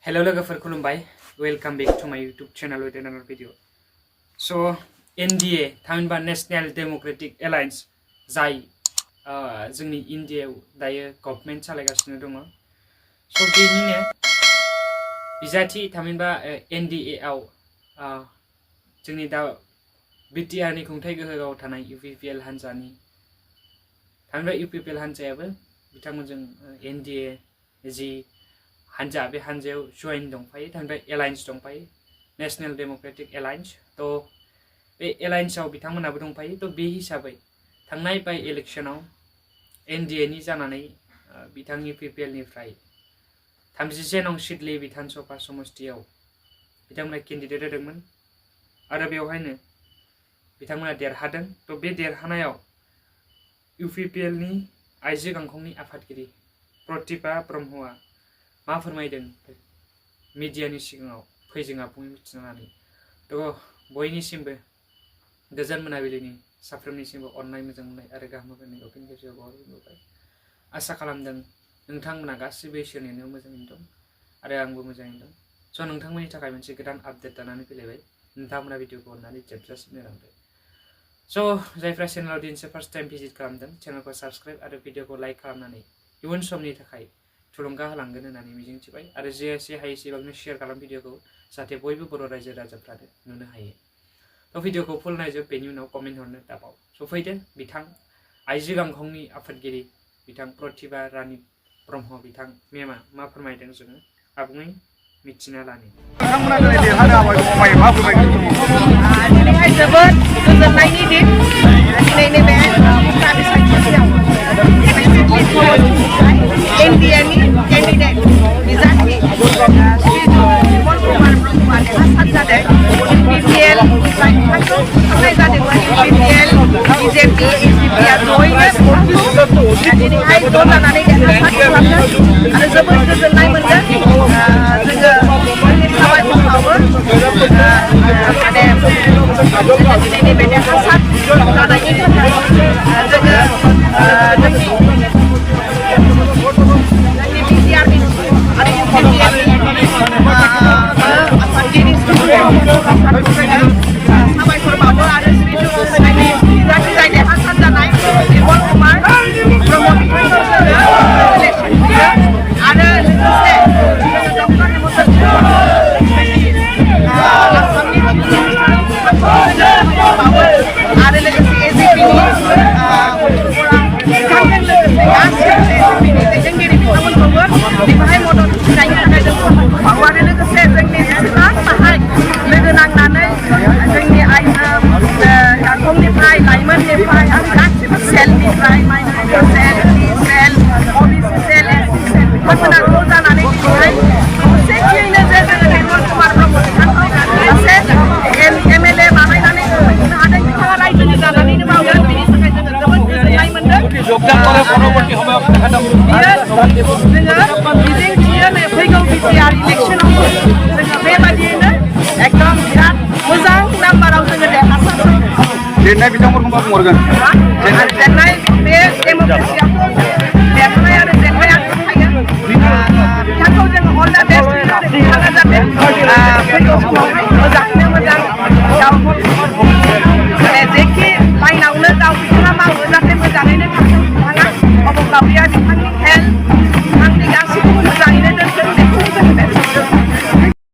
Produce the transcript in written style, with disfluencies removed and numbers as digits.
Hello लोगोफोर खुलुमबाय welcome back to my YouTube channel with another video. So NDA थामहिनबा national democratic alliance जाय जोंनि इन्डियायाव दायो गभर्नमेन्ट सालायगासिनो दङ। स' बेनिनो बिजाथि थामहिनबा NDA आव जोंनि दा BTR नि खुंथाय गोहोआव थानाय UPPL हान्जानि थामहिनबा UPPL हान्जायाबो बिथांमोनजों NDA जि हान्जा बे हान्जायाव जइन दंफायो थामहिनबा एलायन्स दंफायो नेशनेल डेमोक्रेटिक एलायन्स। तो बे एलायन्सआव बिथांमोनाबो दंफायो। तो बे हिसाबै थांनाय बाय इलेक्शनाव NDA नि जानानै बिथांनि UPPL निफ्राय 37 नं सिडली विधानसभा समष्टियाव बिथांमोना केन्डिडेट होदोंमोन आरो बेवहायनो बिथांमोना देरहादों। तो बे देरहानायाव UPPL नि आइजो गांखंनि आफादगिरि प्रतिभा ब्रह्मआ मा फोरमायदों मिडियानि सिगाङाव फैजों आबुङै मिथिनानै। तो बयनिसिमबो गोजोन मोनाबिलिनि साफ्रोमनिसिमबो अननाय मोजां मोननाय आरो गाहाम हामलायनायखौ फिन खेबसेबाव बावहरबाय। आसा खालामदों नोंथांमोना गासिबो इसोरनिनो मोजाङैनो दं आरो आंबो मोजाङैनो दं। स' नोंथांमोननि थाखाय मोनसे गोदान आपडेट लानानै फैलायबाय। नोंथांमोना भिडिअखौ अननानै जोबजासिम नायलांदो। स' जायफ्रा चेनेलाव दिनैसो फार्स्ट टाइम भिजिट खालामदों चेनेलखौ साबस्क्राइब आरो भिडिअखौ लाइक खालामनानै इयुन समनि थाखाय थुलुंगा होलांगोन होननानै मिजिंथिबाय आरो जे एसे हायो एसेबांनो शेयार खालाम भिडिअखौ जाहाथे बयबो बर' रायजो राजाफ्रानो नुनो हायो। तो भिडिअखौ फुल नायजोब बेनि उनाव कमेन्ट हरनो दाबाव। स' फैदो बिथां आइजो गांखंनि आफादगिरि बिथां प्रतिभा रानी ब्रह्म बिथां मेमा मा फोरमायदों जोङो आबुङै मिथिना लानि। नोंथांमोना दिनै देरहानो हाबाय फंबाय मा फोरमायगोन? दिनैहाय जोबोद गोजोननायनि दिन। दिनै नैबे सानसेयाव NDA नि केन्डिडेट बिजाथि श्री विमल कुमार ब्रह्मआ देरहासार जादों। UPPL निफ्राय बिथांखौ थिसननाय जादोंमोन। UPPL BJP SDPआ जयैनो दिनैहाय ज' जानानै देरहासार खालामदों आरो जोबोद गोजोननाय मोनदों। जोङो जोंनि साबायखर बावो माने दिनै नैबे देरहासार जानायनि थाखाय जोङो जोंनि BTR नि आरो UPPL नि आफादगिरि साबायखर बावो आरो बिजाथि जाय देरहासार जानाय विमल कुमार ब्रह्म बिथांखौ जोङो इलेक्सन होयो आरो लोगोसे डक्टर हेमन्त आसामनि बावो आरो लोगोसे AJP नि बिथांजों लोगोसे गासिबो AJP नि दैदेनगिरि बिथांमोनखौबो बेवहाय मदद होनायनि थाखाय जों साबायखर बावो आरो लोगोसे जोंनि जेसेबां बाहाय लोगो नांनानै जोंनि गांखंनिफ्राय लाइमोननिफ्राय आरो गासिबो सेलनिफ्राय माइन'रिटि सेल सेल OBC सेल SC सेल बिथांमोना ज' जानानै दिनैहाय खौसेथियैनो जे जोङो विमल कुमार ब्रह्म बिथांखौ सासे MLA बानायनानै होनो हादों। बिथाङा रायजोनि जानानैनो मावगोन बेनि थाखाय जोङो जोबोद गोजोननाय मोनदों। जोङो मिजिंथियो फैगौ BTR इलेक्सनाव जोङो बेबायदियैनो एकदम बिराद मोजां नाम्बाराव जोङो देरहासार लिरनाय बिथांमोनखौ मा बुंहरगोन? जेननाय बे डेम'क्रेसियावथ' देरहानाय आरो जेननाया थाखायो। बिथांखौ जोङो अल दा बेस्ट होननानै बिथाङा जाहाथे फैगौ समावहाय